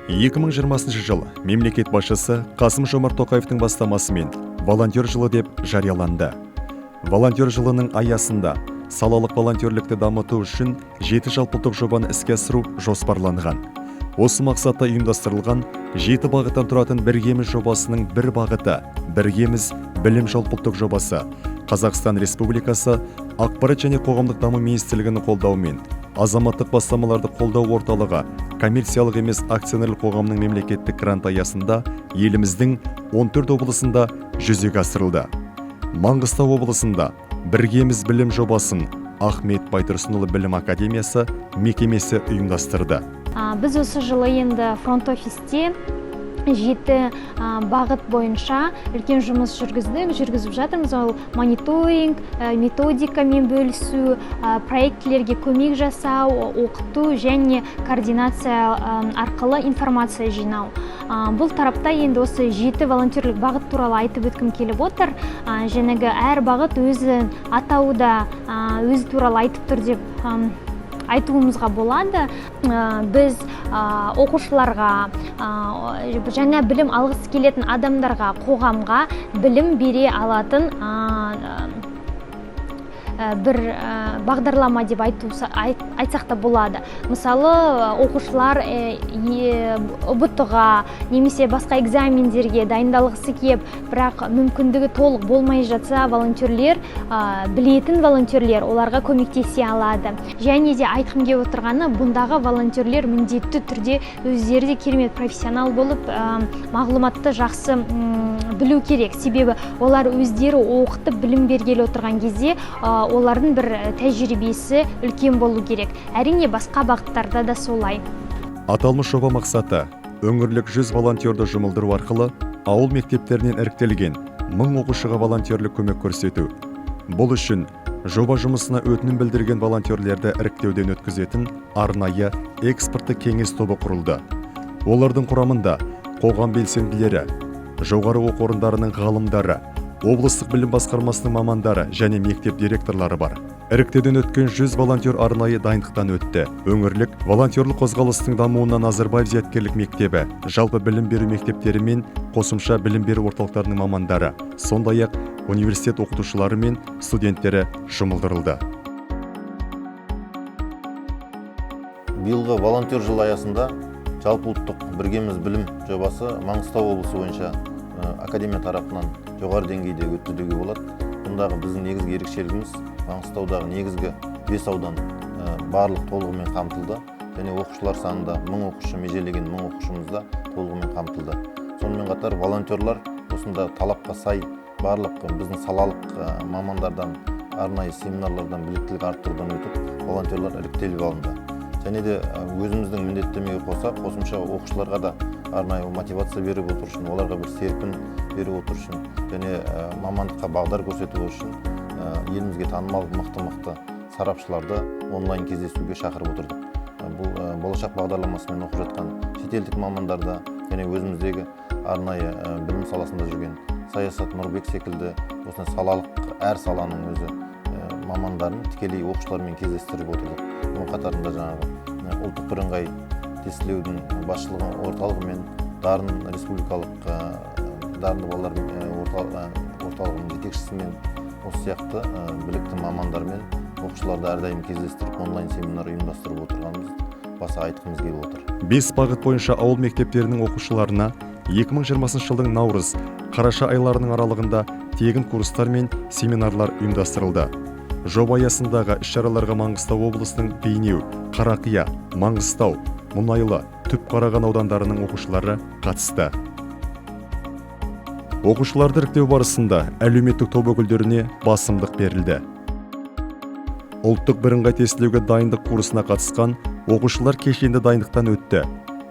2020 жыл мемлекет басшысы Қасым-Жомарт Тоқаевтың бастамасымен волонтер жылы деп жарияланды. Волонтер жылының аясында салалық волонтерлікті дамыту үшін 7 жалпыұлттық жобаны іске асыру жоспарланған. Осы мақсатта ұйымдастырылған 7 бағыттан тұратын Біргеміз жобасының бір бағыты Біргеміз білім жалпыұлттық жобасы Қазақстан Республикасы Ақпарат және қоғамдық даму министрлігінің қолдауымен азаматтық бастамаларды қолдау орталығы коммерциялық емес акционерлік қоғамның мемлекеттік грант аясында еліміздің 14 облысында жүзеге асырылды. Маңғыстау облысында Біргеміз білім жобасын Ахмет Байтұрсынұлы білім академиясы мекемесі ұйымдастырды. Біз осы жылы енді фронт-офисте 7 бағыт бойынша үлкен жұмыс жүргізіп жатырмыз. Ол мониторинг, методикамен бөлісу, проектілерге көмек жасау, оқыту және координация арқылы информация жинау. Бұл тарапта енді осы 7 волонтерлік бағыт туралы айтып өткім келіп отыр. Жәнегі әр бағыт өзін атауда өзі туралы айтып тұр деп айтуымызға болады. Біз оқушыларға, жаңа білім алғысы келетін адамдарға, қоғамға білім бере алатын бір бағдарлама деп айтсақ та болады. Мысалы, оқушылар ұбт-ға немесе басқа экзамендерге дайындалғысы кеп, бірақ мүмкіндігі толық болмай жатса, волонтерлер, білетін волонтерлер оларға көмектесе алады. Және де айтқым келіп отырғаны, бұндағы волонтерлер міндетті түрде өздері де керемет профессионал болып, мағлұматты жақсы білу керек. Себебі олар өздері оқытып білім бергелі отырған кезде олардың бір тәжірибесі үлкен болу керек. Әрине басқа бағыттарда да солай. Аталмыш жоба мақсаты өңірлік 100 волонтерді жұмылдыру арқылы ауыл мектептерінен іріктелген 1000 оқушыға волонтерлік көмек көрсету. Бұл үшін жоба жұмысына өтінім білдірген волонтерлерді іріктеуден өткізетін арнайы экспортты кеңес тобы құрылды. Олардың құрамында қоғам белсенділері, жоғары оқу орындарының ғалымдары, облыстық білім басқармасының мамандары және мектеп директорлары бар. Іріктеуден өткен 100 волонтер арнайы дайындықтан өтті. Өңірлік волонтерлік қозғалыстың дамуына Назарбаев зияткерлік мектебі, жалпы білім беру мектептері мен қосымша білім беру орталықтарының мамандары, сондай-ақ университет оқытушылары мен студенттері жұмылдырылды. Биылғы волонтер жылы аясында жалпыұлттық Біргеміз білім жобасы Маңғыстау облысы бойынша академия тарапынан жоғары деңгейде өтті деуге болады. Бұндағы біздің негізгі ерекшелігіміз Маңғыстаудағы негізгі 5 аудан барлық толығымен қамтылды. Және оқушылар санында 1000 оқушы, межелеген 1000 оқушымызда толығымен қамтылды. Сонымен қатар волонтерлар осында талапқа сай барлық біздің салалық мамандардан, арнайы семинарлардан біліктілік арттырудан өтіп, волонтерлар іріктеліп алынды. Және де өзіміздің міндеттемеге қоса, қосымша оқушыларға да арнайы мотивация беріп отыр үшін, оларға бір серпін беріп отыр үшін, және мамандыққа бағдар көрсету үшін елімізге танымал мықты сарапшыларды онлайн кездесуге шақырып отырдық. Бұл болашақ бағдарламасымен оқып жатқан шетелдік мамандарда, және өзіміздегі арнайы білім саласында жүрген Саясат Нұрбек секілді осындай салалық әр саланың өзі мамандарын тікелей оқушылармен кездестіріп отырдық. Оның қатарында жаңағы ұлттық бірыңғай тестілеудің басшылығы орталығы мен Дарын республикалық дарынды балалар орталығының жетекшісімен осы сияқты білікті мамандармен оқушыларды әрдайым кездестіріп онлайн семинар ұйымдастырып отырғанымыз баса айтқымыз келіп отыр. 5 бағыт бойынша ауыл мектептерінің оқушыларына 2020 жылдың наурыз, қараша айларының аралығында тегін курстар мен семинарлар ұйымдастырылды. Жоба аясындағы іс-шараларға Маңғыстау облысының Бейнеу, Қарақия, Маңғыстау, Мұнайлы, Түпқараған аудандарының оқушылары қатысты. Оқушыларды іріктеу барысында әлеуметтік топ өкілдеріне басымдық берілді. Ұлттық бірыңғай тестілеуге дайындық курсына қатысқан оқушылар кешенді дайындықтан өтті.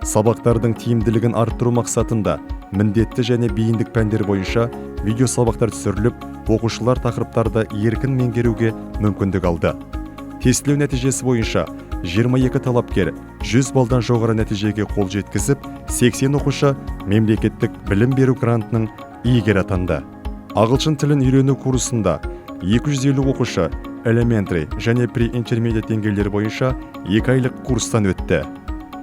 Сабақтардың тиімділігін арттыру мақсатында міндетті және бейіндік пәндер бойынша видео сабақтар түсіріліп, оқушылар тақырыптарды еркін меңгеруге мүмкіндік алды. Тестілеу нәтижесі бойынша 22 талапкер 100 балдан жоғары нәтижеге қол жеткізіп, 80 оқушы мемлекеттік білім беру грантының иегері атанды. Ағылшын тілін үйрену курсында 250 оқушы elementary және pre-intermediate деңгейлері бойынша 2 айлық курстан өтті.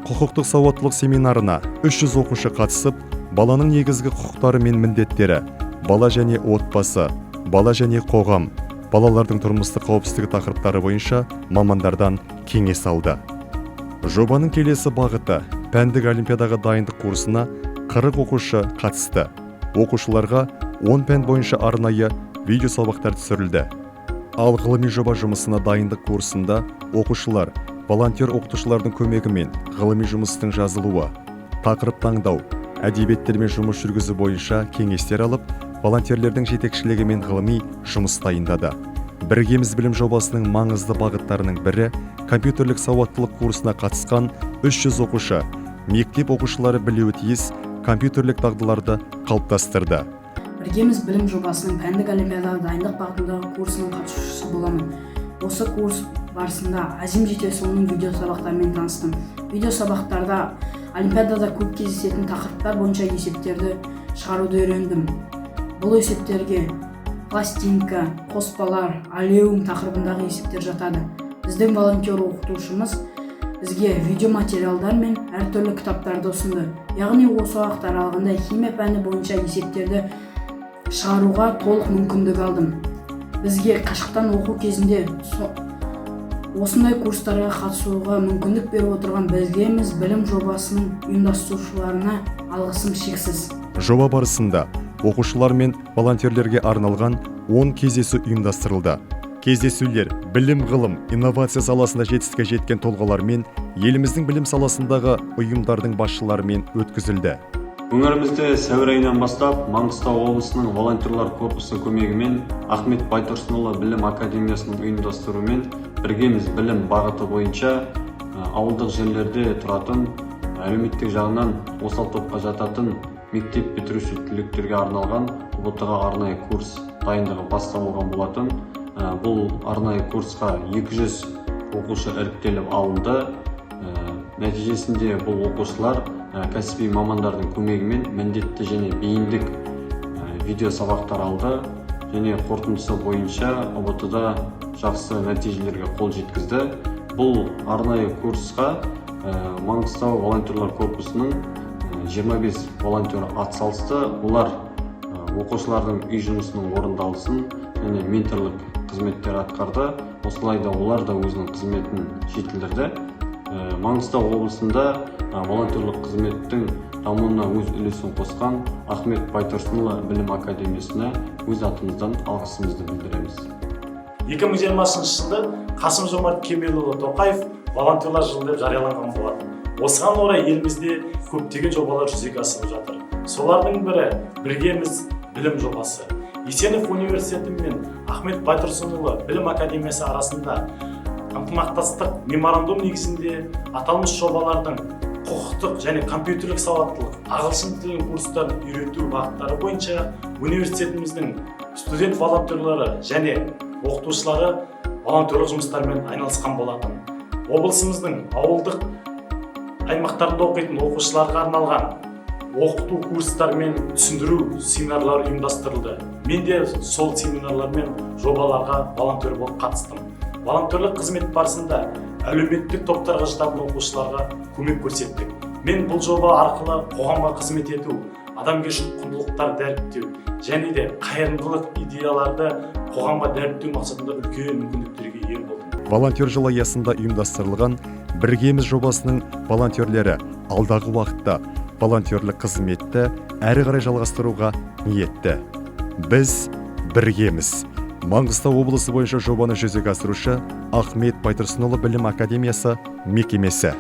құқықтық сауаттылық семинарына 300 оқушы қатысып, баланың негізгі құқықтары мен міндеттері, бала және отбасы, бала және қоғам, балалардың тұрмыстық қауіпсіздігі тақырыптары бойынша мамандардан кеңес алды. Жобаның келесі бағыты пәндік олимпиадаға дайындық курсына 40 оқушы қатысты. Оқушыларға 10 пән бойынша арнайы видео сабақтар түсірілді. Ал ғылыми жоба жұмысына дайындық курсында оқушылар волонтер оқытушылардың көмегімен ғылыми жұмыстың жазылуы, тақырып таңдау, әдебиеттермен жұмыс жүргізу бойынша кеңестер алып, волонтерлердің жетекшілігімен ғылыми жұмыс дайындады. Біргеміз білім жобасының маңызды бағыттарының бірі компьютерлік сауаттылық курсына қатысқан 300 оқушы мектеп оқушылары білуі тиіс компьютерлік дағдыларды қалыптастырды. Біргеміз білім жобасының пәндік олимпиадаға дайындық бағытындағы курсының қатысушысы боламын. Осы курс барысында Азим Жетесұлының видео сабақтарымен таныстым. Видео сабақтарда олимпиадада көп кездесетін тақырыптар бойынша есептерді шығаруды үйрендім. Бұл есептерге пластинка, қоспалар, алеум тақырыбындағы есептер жатады. Біздің волонтер оқытушымыз бізге видео материалдар мен әртүрлі кітаптарды ұсынды. Яғни осы уақыт аралығында химия пәні бойынша есептерді шығаруға толық мүмкіндік алдым. Бізге қашықтан оқу кезінде осындай курстарға қатысуға мүмкіндік беріп отырған Біргеміз білім жобасының ұйымдастырушыларына алғысым шексіз. Жоба барысында оқушылар мен волонтерлерге арналған 10 кездесу ұйымдастырылды. Кездесулер білім, ғылым, инновация саласында жетістікке жеткен тұлғалар мен еліміздің білім саласындағы ұйымдардың басшыларымен өткізілді. Өңірімізде сәуір айынан бастап Маңғыстау облысының волонтерлар корпусы көмегімен Ахмет Байтұрсынұлы білім академиясының ұйымдастыруымен Біргеміз білім бағыты бойынша ауылдық жерлерде тұратын, әлеуметтік жағынан осал топқа жататын мектеп бітіруші түлектерге арналған ұбт-ға арнайы курс дайындығы басталған болатын. Бұл арнайы курсқа 200 оқушы іріктеліп алынды. Нәтижесінде бұл оқушылар кәсіби мамандардың көмегімен міндетті және бейіндік видео сабақтар алды және қорытындысы бойынша ұбт-да жақсы нәтижелерге қол жеткізді. Бұл арнайы курсқа Маңғыстау волонтерлар корпусының 25 волонтер атсалысты. Олар оқушылардың үй жұмысының орындалысын және менторлық қызметтер атқарды. Осылайда олар да өзінің қызметін жетілдірді. Маңғыстау облысында волонтерлік қызметтің дамуына өз үлесін қосқан Ахмет Байтұрсынұлы білім академиясына өз атымыздан алғысымызды білдіреміз. 2020 жылы Қасым-Жомарт Кемелұлы Тоқаев волонтерлар жылы деп жарияланған болатын. Осыған орай елімізде көптеген жобалар жүзеге асырылып жатыр. Солардың бірі Біргеміз білім жобасы. Есенов университеті мен Ахмет Байтұрсынұлы білім академиясы арасында ынтымақтастық меморандум негізінде аталмыш жобалардың құқықтық және компьютерлік сауаттылық, ағылшын тілін курстарын үйрету бағыттары бойынша университетіміздің студент волонтерлары және оқытушылары волонтерлік жұмыстармен айналысқан болатын. Облысымыздың ауылдық аймақтарында оқитын оқушыларға арналған оқыту курстары мен түсіндіру семинарлары ұйымдастырылды. Мен де сол семинарлар мен жобаларға волонтер болып қатыстым. Волонтерлік қызмет барысында әлеуметтік топтарға жататын оқушыларға көмек көрсеттік. Мен бұл жоба арқылы қоғамға қызмет ету, адамгершілік құндылықтар дәріптеу және де қайырымдылық идеяларды қоғамға дәріптеу мақсатында үлкен мүмкіндіктерге ие болдым. Волонтер жылы аясында ұйымдастырылған Біргеміз жобасының волонтерлері алдағы уақытта волонтерлік қызметті әрі қарай жалғастыруға ниетті. Біз Біргеміз. Маңғыстау облысы бойынша жобаны жүзеге асырушы Ахмет Байтұрсынұлы білім академиясы мекемесі.